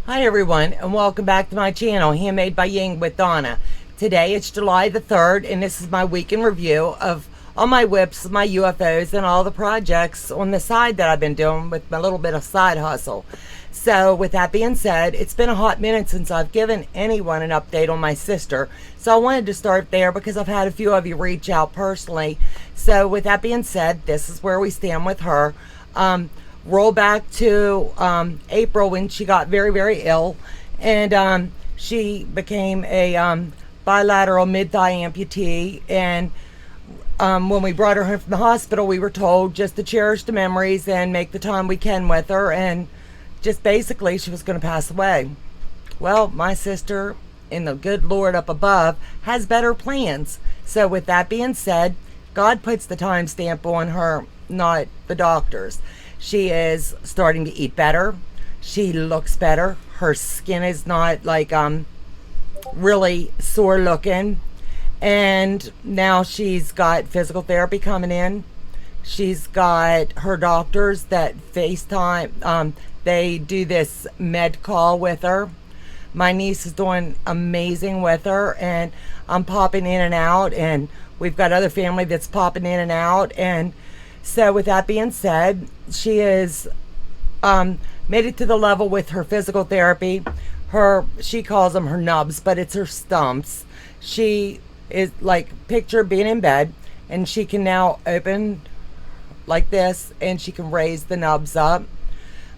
Hi everyone, and welcome back to my channel, Handmade by Ying with Donna. Today it's July the 3rd, and this is my week in review of all my whips, my UFOs, and all the projects on the side that I've been doing with my little bit of side hustle. So with that being said, it's been a hot minute since I've given anyone an update on my sister. So I wanted to start there because I've had a few of you reach out personally. So with that being said, this is where we stand with her. Roll back to April when she got very ill, and she became a bilateral mid-thigh amputee. And when we brought her home from the hospital, we were told just to cherish the memories and make the time we can with her, and just basically she was going to pass away. Well, my sister, in the good Lord up above, has better plans. So with that being said, God puts the timestamp on her, not the doctors. She is starting to eat better. She looks better. Her skin is not like really sore looking. And now she's got physical therapy coming in. She's got her doctors that FaceTime. They do this med call with her. My niece is doing amazing with her, and I'm popping in and out, and we've got other family that's popping in and out. And so with that being said, she is made it to the level with her physical therapy. She calls them her nubs, but it's her stumps. She is like, picture being in bed, and she can now open like this, and she can raise the nubs up.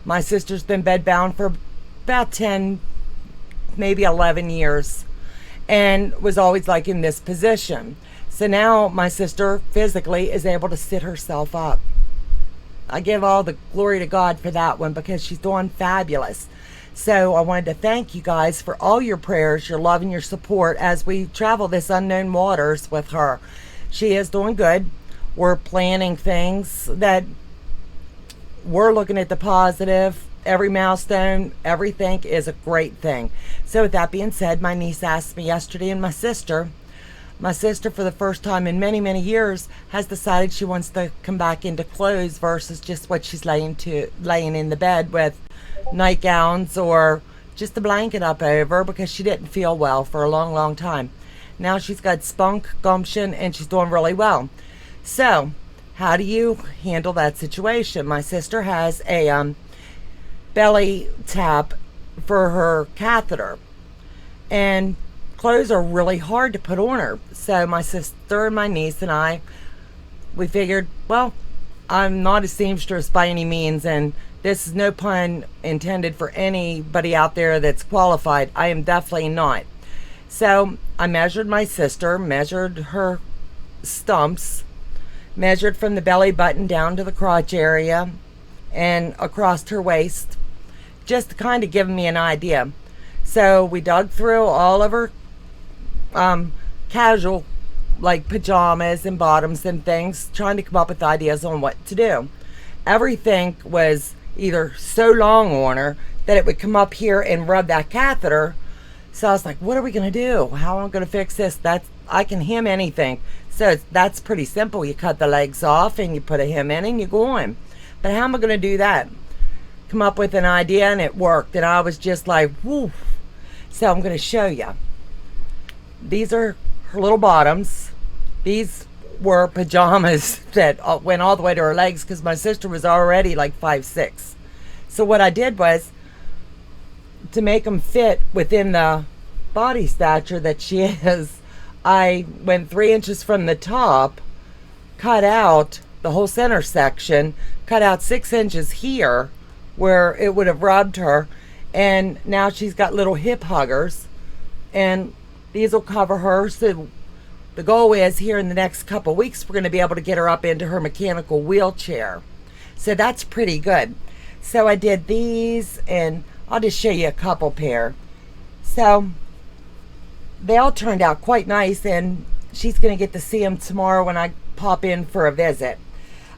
My sister's been bedbound for about 10, maybe 11 years, and was always like in this position. So now my sister physically is able to sit herself up. I give all the glory to God for that one, because she's doing fabulous. So I wanted to thank you guys for all your prayers, your love, and your support as we travel this unknown waters with her. She is doing good. We're planning things that we're looking at the positive. Every milestone, everything is a great thing. So with that being said, my niece asked me yesterday, and my sister for the first time in many years has decided she wants to come back into clothes versus just what she's laying in the bed with nightgowns or just a blanket up over, because she didn't feel well for a long time. Now she's got spunk, gumption, and she's doing really well. So how do you handle that situation? My sister has a belly tap for her catheter, and clothes are really hard to put on her. So my sister and my niece and I, we figured, well, I'm not a seamstress by any means, and this is no pun intended for anybody out there that's qualified. I am definitely not. So I measured my sister, measured her stumps, measured from the belly button down to the crotch area and across her waist, just to kind of give me an idea. So we dug through all of her casual, like pajamas and bottoms and things, trying to come up with ideas on what to do. Everything was either so long on her that it would come up here and rub that catheter. So I was like, what are we going to do? How am I going to fix this? I can hem anything. So that's pretty simple. You cut the legs off and you put a hem in and you go on. But how am I going to do that? Come up with an idea, and it worked. And I was just like, whoo. So I'm going to show you. These are her little bottoms. These were pajamas that went all the way to her legs, because my sister was already like 5'6". So what I did was, to make them fit within the body stature that she is, I went 3 inches from the top, cut out the whole center section, cut out 6 inches here where it would have rubbed her, and now she's got little hip huggers, and these will cover her. So the goal is, here in the next couple weeks, we're going to be able to get her up into her mechanical wheelchair. So that's pretty good. So I did these, and I'll just show you a couple pair. So they all turned out quite nice, and she's going to get to see them tomorrow when I pop in for a visit.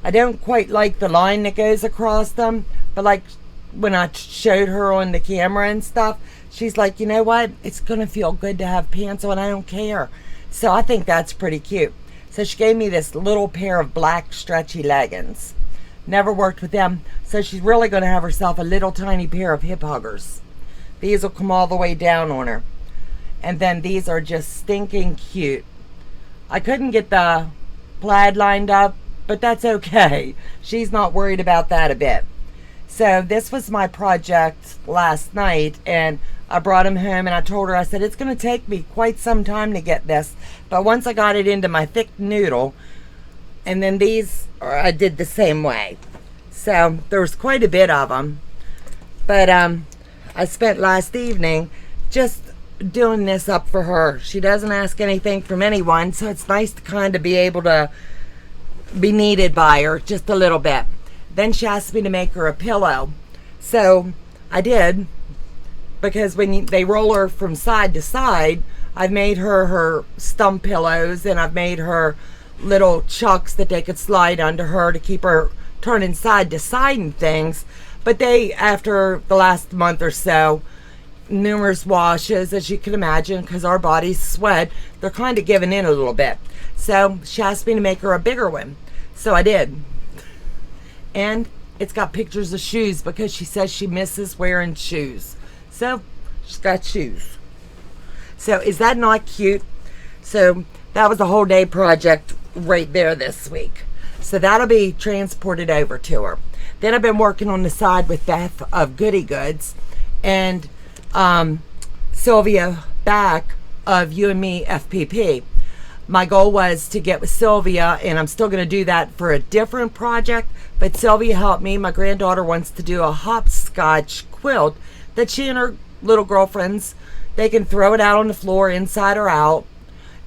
I don't quite like the line that goes across them, but like when I showed her on the camera and stuff, she's like, you know what? It's going to feel good to have pants on. I don't care. So I think that's pretty cute. So she gave me this little pair of black stretchy leggings. Never worked with them. So she's really going to have herself a little tiny pair of hip huggers. These will come all the way down on her. And then these are just stinking cute. I couldn't get the plaid lined up, but that's okay. She's not worried about that a bit. So this was my project last night, and I brought him home and I told her, I said, it's going to take me quite some time to get this. But once I got it into my thick noodle, and then these, I did the same way. So there was quite a bit of them. But I spent last evening just doing this up for her. She doesn't ask anything from anyone, so it's nice to kind of be able to be needed by her just a little bit. Then she asked me to make her a pillow. So I did, because when they roll her from side to side, I've made her stump pillows, and I've made her little chucks that they could slide under her to keep her turning side to side and things. But they, after the last month or so, numerous washes, as you can imagine, because our bodies sweat, they're kind of giving in a little bit. So she asked me to make her a bigger one. So I did. And it's got pictures of shoes, because she says she misses wearing shoes. So she's got shoes. So is that not cute? So that was a whole day project right there this week. So that'll be transported over to her. Then I've been working on the side with Beth of Goody Goods, and Sylvia back of You&MeFPP. My goal was to get with Sylvia, and I'm still going to do that for a different project, but Sylvia helped me. My granddaughter wants to do a hopscotch quilt that she and her little girlfriends, they can throw it out on the floor inside or out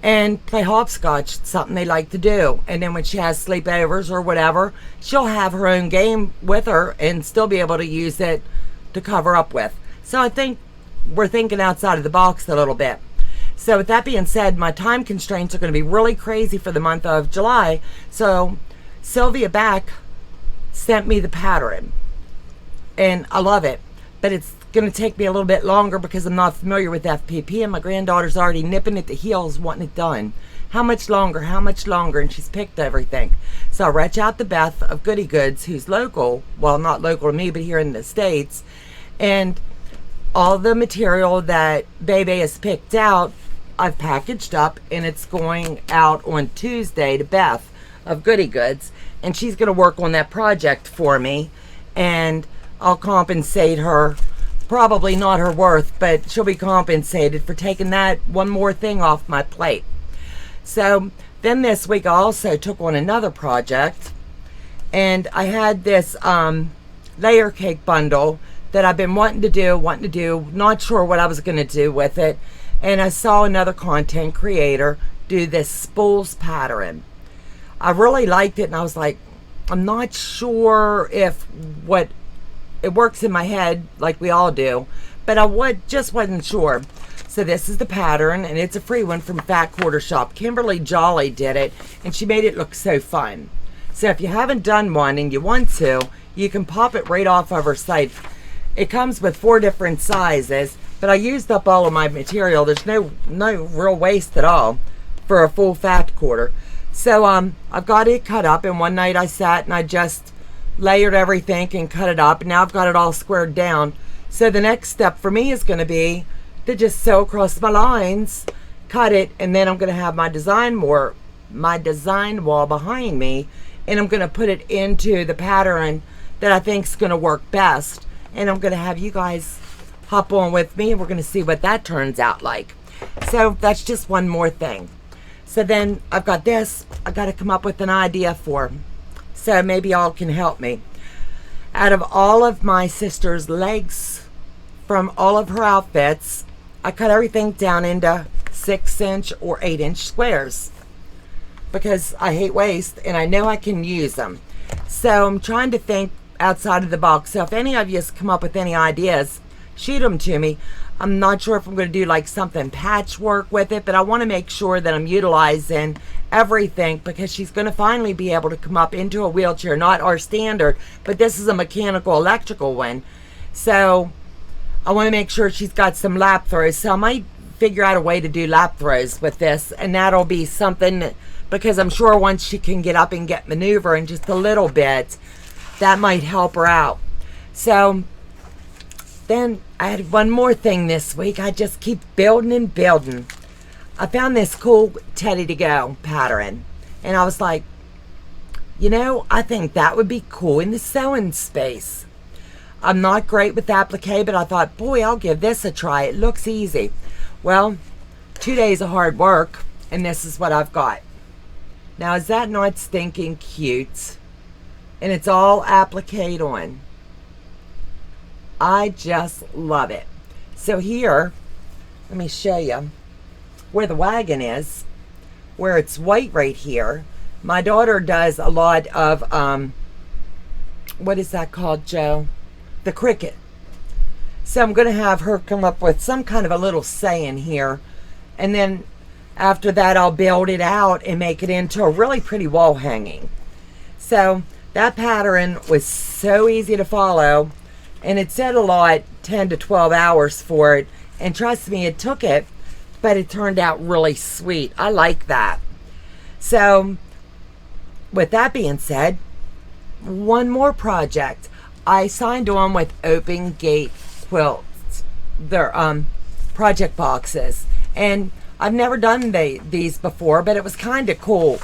and play hopscotch. It's something they like to do. And then when she has sleepovers or whatever, she'll have her own game with her and still be able to use it to cover up with. So I think we're thinking outside of the box a little bit. So with that being said, my time constraints are going to be really crazy for the month of July. So Sylvia back sent me the pattern, and I love it, but it's going to take me a little bit longer because I'm not familiar with FPP, and my granddaughter's already nipping at the heels wanting it done. How much longer? How much longer? And she's picked everything. So I reach out to Beth of Goody Goods, who's local, well, not local to me, but here in the States, and all the material that Bebe has picked out, I've packaged up, and it's going out on Tuesday to Beth of Goody Goods, and she's going to work on that project for me, and I'll compensate her, probably not her worth, but she'll be compensated for taking that one more thing off my plate. So then this week I also took on another project, and I had this layer cake bundle that I've been wanting to do, not sure what I was going to do with it. And I saw another content creator do this spools pattern. I really liked it, and I was like, I'm not sure if what it works in my head like we all do, but I just wasn't sure. So this is the pattern, and it's a free one from Fat Quarter Shop. Kimberly Jolly did it, and she made it look so fun. So if you haven't done one and you want to, you can pop it right off of her site. It comes with 4 different sizes, but I used up all of my material. There's no real waste at all for a full fat quarter. So I've got it cut up, and one night I sat and I just layered everything and cut it up, and now I've got it all squared down. So the next step for me is going to be to just sew across my lines, cut it, and then I'm going to have my design wall behind me, and I'm going to put it into the pattern that I think is going to work best. And I'm going to have you guys hop on with me, and we're going to see what that turns out like. So that's just one more thing. So then I've got this I got to come up with an idea for. So maybe y'all can help me. Out of all of my sister's legs from all of her outfits, I cut everything down into 6-inch or 8-inch squares because I hate waste and I know I can use them. So I'm trying to think outside of the box. So if any of you come up with any ideas, shoot them to me. I'm not sure if I'm going to do like something patchwork with it, but I want to make sure that I'm utilizing everything because she's going to finally be able to come up into a wheelchair, not our standard, but this is a mechanical electrical one. So I want to make sure she's got some lap throws. So I might figure out a way to do lap throws with this, and that'll be something because I'm sure once she can get up and get maneuvering just a little bit, that might help her out. So Then I had one more thing this week. I just keep building and building. I found this cool Teddy-to-go pattern, and I was like, you know, I think that would be cool in the sewing space. I'm not great with applique, but I thought, boy, I'll give this a try. It looks easy. Well, 2 days of hard work, and this is what I've got. Now, is that not stinking cute? And it's all appliqued on. I just love it. So here, let me show you where the wagon is, where it's white right here. My daughter does a lot of, what is that called, Joe? The Cricut. So I'm going to have her come up with some kind of a little saying here. And then after that, I'll build it out and make it into a really pretty wall hanging. So that pattern was so easy to follow. And it said a lot, 10 to 12 hours for it. And trust me, it took it, but it turned out really sweet. I like that. So with that being said, one more project. I signed on with Open Gate Quilts, their project boxes. And I've never done these before, but it was kind of cool.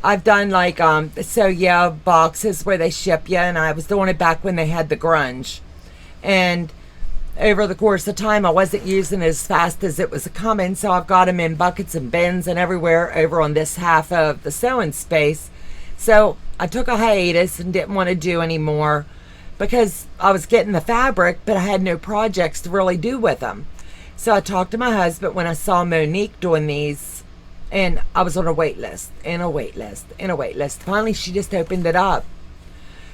I've done like, boxes where they ship you, and I was doing it back when they had the grunge. And over the course of time, I wasn't using it as fast as it was coming, so I've got them in buckets and bins and everywhere over on this half of the sewing space. So I took a hiatus and didn't want to do any more because I was getting the fabric, but I had no projects to really do with them. So I talked to my husband when I saw Monique doing these, and I was on a wait list, and a wait list, and a wait list. Finally, she just opened it up.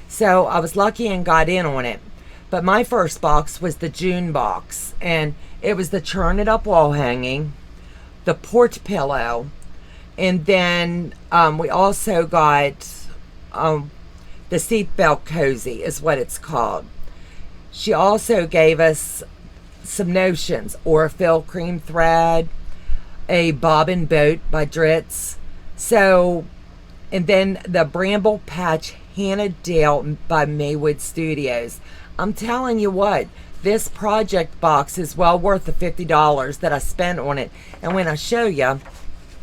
So I was lucky and got in on it. But my first box was the June box, and it was the churn it up wall hanging, the port pillow, and then we also got the Seatbelt Cozy is what it's called. She also gave us some notions, Orfil cream thread, a bobbin boat by Dritz, so, and then the Bramble Patch Hannah Dale by Maywood Studios. I'm telling you what, this project box is well worth the $50 that I spent on it. And when I show you,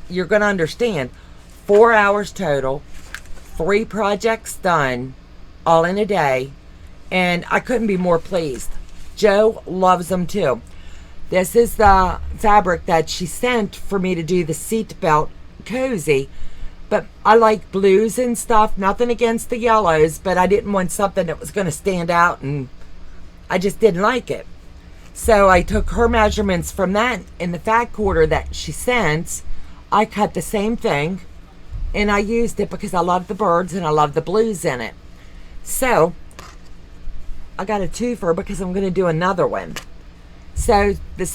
you're going to understand. 4 hours total, 3 projects done, all in a day, and I couldn't be more pleased. Joe loves them too. This is the fabric that she sent for me to do the Seatbelt Cozy. But I like blues and stuff, nothing against the yellows, but I didn't want something that was going to stand out, and I just didn't like it. So I took her measurements from that in the fat quarter that she sent. I cut the same thing, and I used it because I love the birds and I love the blues in it. So I got a twofer because I'm going to do another one. So this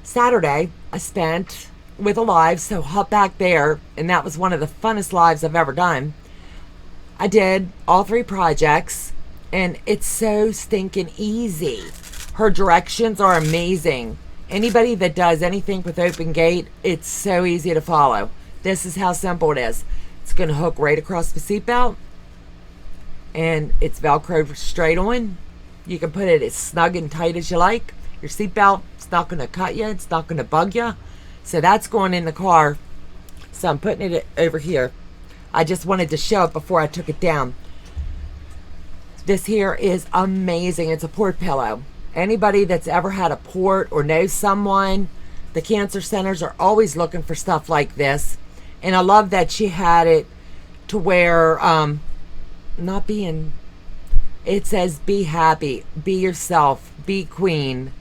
Saturday I spent with a live, so hop back there, and that was one of the funnest lives I've ever done. I did all 3 projects, and it's so stinking easy. Her directions are amazing. Anybody that does anything with Open Gate, it's so easy to follow. This is how simple it is. It's going to hook right across the seatbelt, and it's Velcro straight on. You can put it as snug and tight as you like. Your seatbelt, it's not going to cut you, it's not going to bug you. So that's going in the car. So I'm putting it over here. I just wanted to show it before I took it down. This here is amazing. It's a port pillow. Anybody that's ever had a port or knows someone, the cancer centers are always looking for stuff like this. And I love that she had it to where, it says be happy, be yourself, be queen.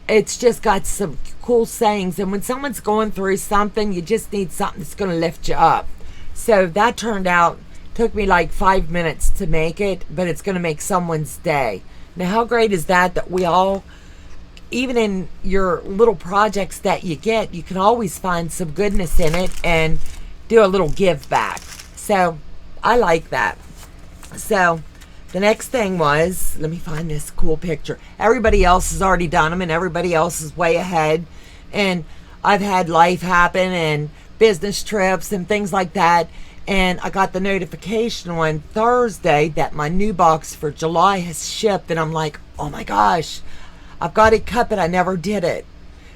It's just got some cool sayings, and when someone's going through something, you just need something that's going to lift you up. So that turned out, took me like 5 minutes to make it, but it's going to make someone's day. Now how great is that we all, even in your little projects that you get, you can always find some goodness in it and do a little give back. So I like that. So the next thing was, let me find this cool picture. Everybody else has already done them, and everybody else is way ahead. And I've had life happen and business trips and things like that. And I got the notification on Thursday that my new box for July has shipped. And I'm like, oh my gosh, I've got it cut, but I never did it.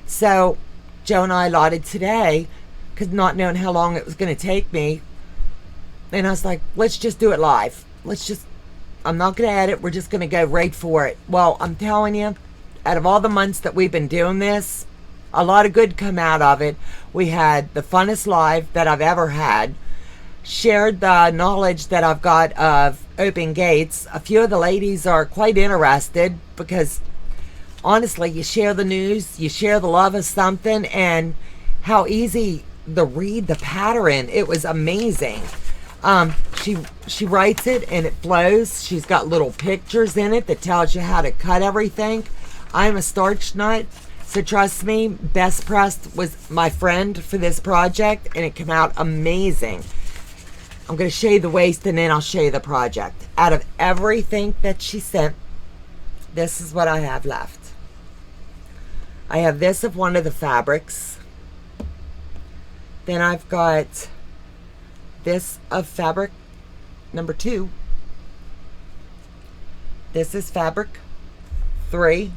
So Joe and I allotted today, because not knowing how long it was going to take me. And I was like, let's just do it live. I'm not going to edit. We're just going to go right for it. Well, I'm telling you, out of all the months that we've been doing this, a lot of good come out of it. We had the funnest live that I've ever had. Shared the knowledge that I've got of open gates. A few of the ladies are quite interested because honestly, you share the news, you share the love of something, and how easy to read the pattern. It was amazing. She writes it and it flows. She's got little pictures in it that tells you how to cut everything. I'm a starch nut, so trust me, Best Pressed was my friend for this project, and it came out amazing. I'm going to show you the waist and then I'll show you the project. Out of everything that she sent, this is what I have left. I have this of one of the fabrics. Then I've got this of fabric number 2. This is fabric 3.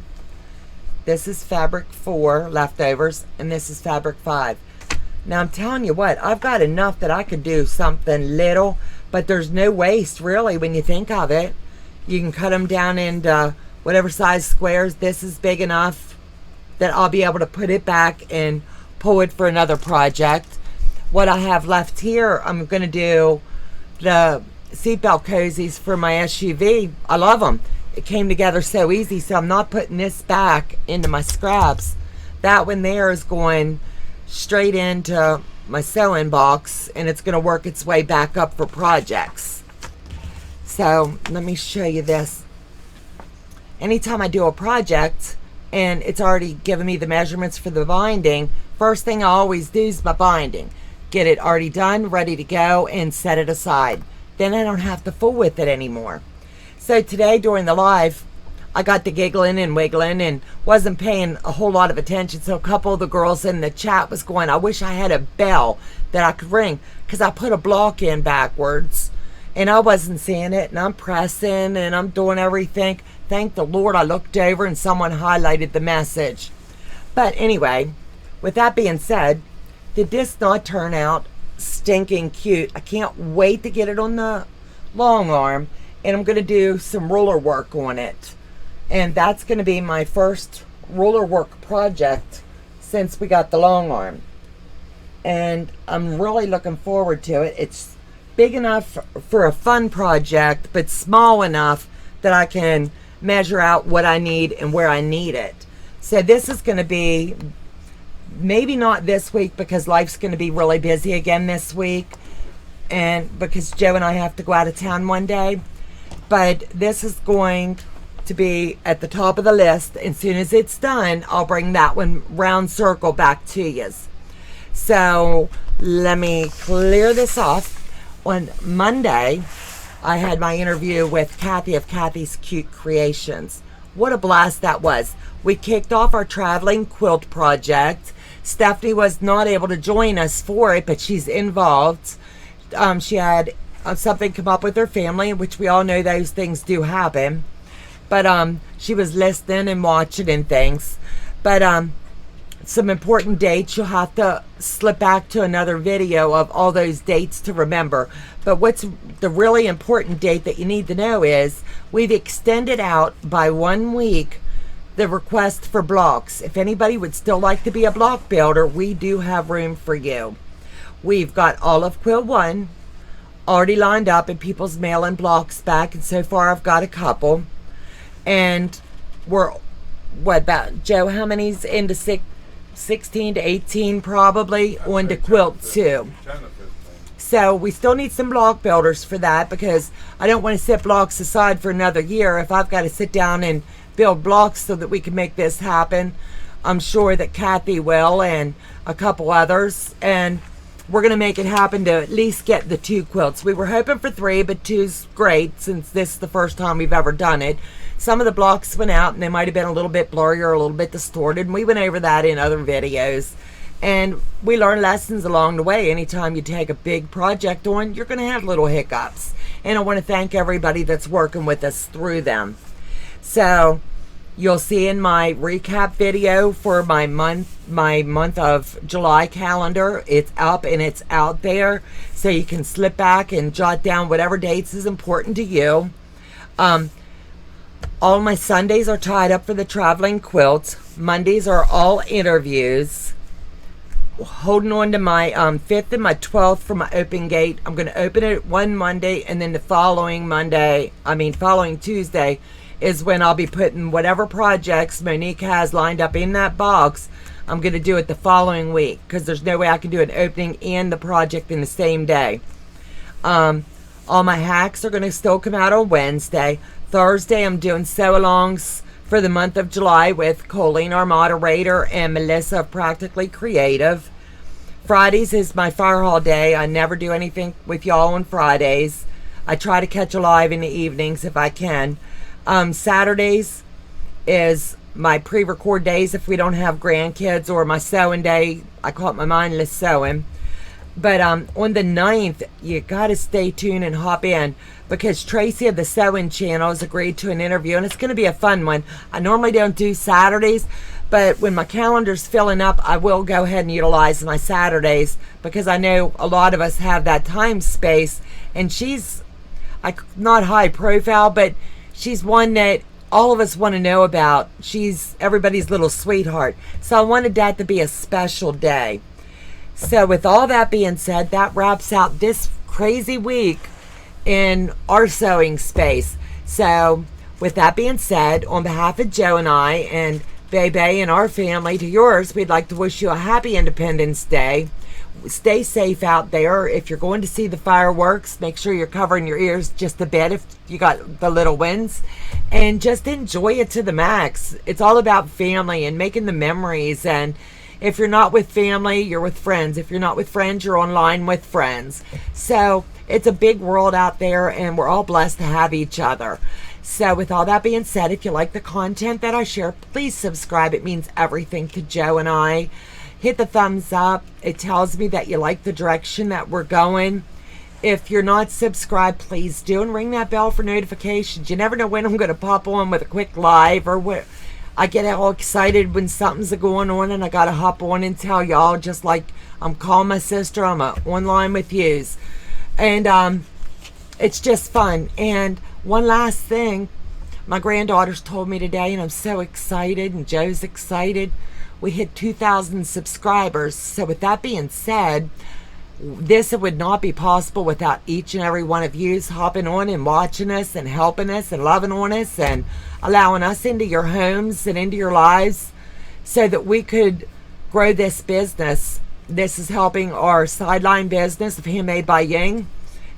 This is fabric 4 leftovers, and this is fabric 5. Now I'm telling you what, I've got enough that I could do something little, but there's no waste really when you think of it. You can cut them down into whatever size squares. This is big enough that I'll be able to put it back and pull it for another project. What I have left here, I'm going to do the Seatbelt Cozies for my SUV. I love them. It came together so easy, so I'm not putting this back into my scraps. That one there is going straight into my sewing box, and it's going to work its way back up for projects. So let me show you this. Anytime I do a project and it's already given me the measurements for the binding, first thing I always do is my binding. Get it already done, ready to go, and set it aside. Then I don't have to fool with it anymore. So today during the live, I got to giggling and wiggling and wasn't paying a whole lot of attention. So a couple of the girls in the chat was going, I wish I had a bell that I could ring, because I put a block in backwards and I wasn't seeing it, and I'm pressing and I'm doing everything. Thank the Lord I looked over and someone highlighted the message. But anyway, with that being said, did this not turn out stinking cute? I can't wait to get it on the long arm, and I'm going to do some ruler work on it. And that's going to be my first ruler work project since we got the long arm. And I'm really looking forward to it. It's big enough for a fun project, but small enough that I can measure out what I need and where I need it. So this is going to be maybe not this week, because life's going to be really busy again this week, and because Joe and I have to go out of town one day. But this is going to be at the top of the list. As soon as it's done, I'll bring that one round circle back to you. So let me clear this off. On Monday, I had my interview with Kathy of Kathy's Cute Creations. What a blast that was. We kicked off our traveling quilt project. Stephanie was not able to join us for it, but she's involved. She had something come up with her family, which we all know those things do happen. But she was listening and watching and things. But some important dates, you'll have to slip back to another video of all those dates to remember. But what's the really important date that you need to know is we've extended out by 1 week the request for blocks. If anybody would still like to be a block builder, we do have room for you. We've got all of Quill 1 already lined up, and people's mailing blocks back, and so far I've got a couple. And we're, what about, Joe, how many's into 16 to 18 probably on the Quilt 2? So we still need some block builders for that, because I don't want to set blocks aside for another year. If I've got to sit down and build blocks so that we can make this happen, I'm sure that Kathy will, and a couple others, and we're going to make it happen to at least get the 2 quilts. We were hoping for 3, but 2's great since this is the first time we've ever done it. Some of the blocks went out and they might have been a little bit blurry or a little bit distorted, and we went over that in other videos. And we learn lessons along the way. Anytime you take a big project on, you're going to have little hiccups. And I want to thank everybody that's working with us through them. So you'll see in my recap video for my month of July calendar, it's up and it's out there. So you can slip back and jot down whatever dates is important to you. All my Sundays are tied up for the traveling quilts. Mondays are all interviews. Holding on to my 5th and my 12th for my open gate. I'm going to open it one Monday, and then the following Tuesday is when I'll be putting whatever projects Monique has lined up in that box. I'm going to do it the following week, because there's no way I can do an opening and the project in the same day. All my hacks are going to still come out on Wednesday. Thursday, I'm doing sew-alongs for the month of July with Colleen, our moderator, and Melissa of Practically Creative. Fridays is my fire hall day. I never do anything with y'all on Fridays. I try to catch a live in the evenings if I can. Saturdays is my pre-record days if we don't have grandkids, or my sewing day. I call it my mindless sewing. But on the 9th, you got to stay tuned and hop in, because Tracy of the Sewing Channel has agreed to an interview, and it's going to be a fun one. I normally don't do Saturdays, but when my calendar's filling up, I will go ahead and utilize my Saturdays, because I know a lot of us have that time space, and she's not high profile, but she's one that all of us want to know about. She's everybody's little sweetheart. So I wanted that to be a special day. So with all that being said, that wraps out this crazy week in our sewing space. So with that being said, on behalf of Joe and I and Bebe and our family to yours, we'd like to wish you a happy Independence Day. Stay safe out there. If you're going to see the fireworks, make sure you're covering your ears just a bit if you got the little ones, and just enjoy it to the max. It's all about family and making the memories. And if you're not with family, you're with friends. If you're not with friends, you're online with friends. So it's a big world out there, and we're all blessed to have each other. So with all that being said, if you like the content that I share, please subscribe. It means everything to Joe and I. Hit the thumbs up. It tells me that you like the direction that we're going. If you're not subscribed, please do, and ring that bell for notifications. You never know when I'm going to pop on with a quick live, or what. I get all excited when something's going on, and I got to hop on and tell y'all, just like I'm calling my sister, I'm online with yous. And it's just fun. And one last thing, my granddaughters told me today, and I'm so excited, and Joe's excited, we hit 2,000 subscribers. So with that being said, this would not be possible without each and every one of you hopping on and watching us and helping us and loving on us and allowing us into your homes and into your lives so that we could grow this business. This is helping our sideline business of Handmade by Ying.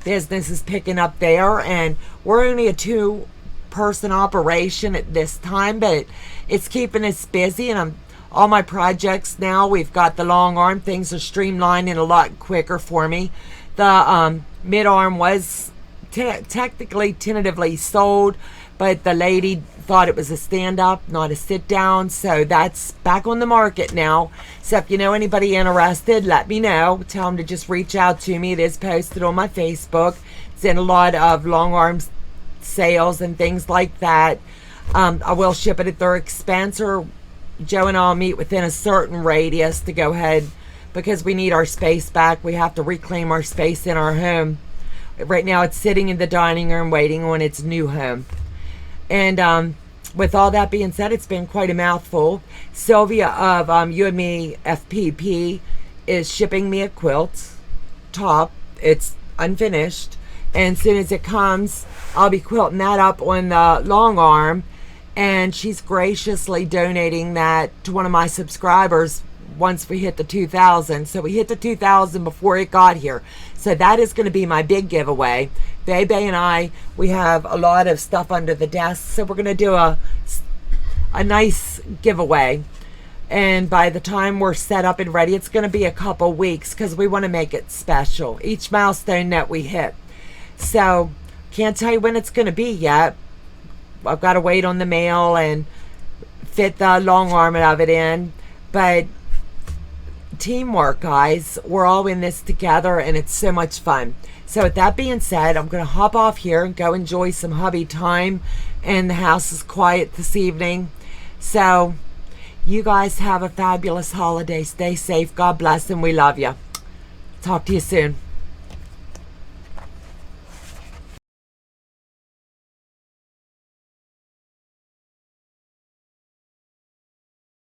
Business is picking up there, and we're only a 2-person operation at this time, but it's keeping us busy. And all my projects now, we've got the long arm. Things are streamlined and a lot quicker for me. The mid arm was technically tentatively sold, but the lady thought it was a stand-up, not a sit-down, so that's back on the market now. So if you know anybody interested, let me know. Tell them to just reach out to me. It is posted on my Facebook. It's in a lot of long arms sales and things like that. I will ship it at their expense, or Joe and I'll meet within a certain radius to go ahead, because we need our space back. We have to reclaim our space in our home. Right now it's sitting in the dining room waiting on its new home. And with all that being said, it's been quite a mouthful. Sylvia of You&MeFPP is shipping me a quilt top. It's unfinished, and as soon as it comes, I'll be quilting that up on the long arm. And she's graciously donating that to one of my subscribers once we hit the 2,000. So we hit the 2,000 before it got here. So that is going to be my big giveaway. Bebe and I, we have a lot of stuff under the desk, so we're going to do a nice giveaway. And by the time we're set up and ready, it's going to be a couple weeks, because we want to make it special, each milestone that we hit. So can't tell you when it's going to be yet. I've got to wait on the mail and fit the long arm of it in. But teamwork, guys. We're all in this together, and it's so much fun. So with that being said, I'm going to hop off here and go enjoy some hubby time. And the house is quiet this evening. So you guys have a fabulous holiday. Stay safe. God bless, and we love you. Talk to you soon.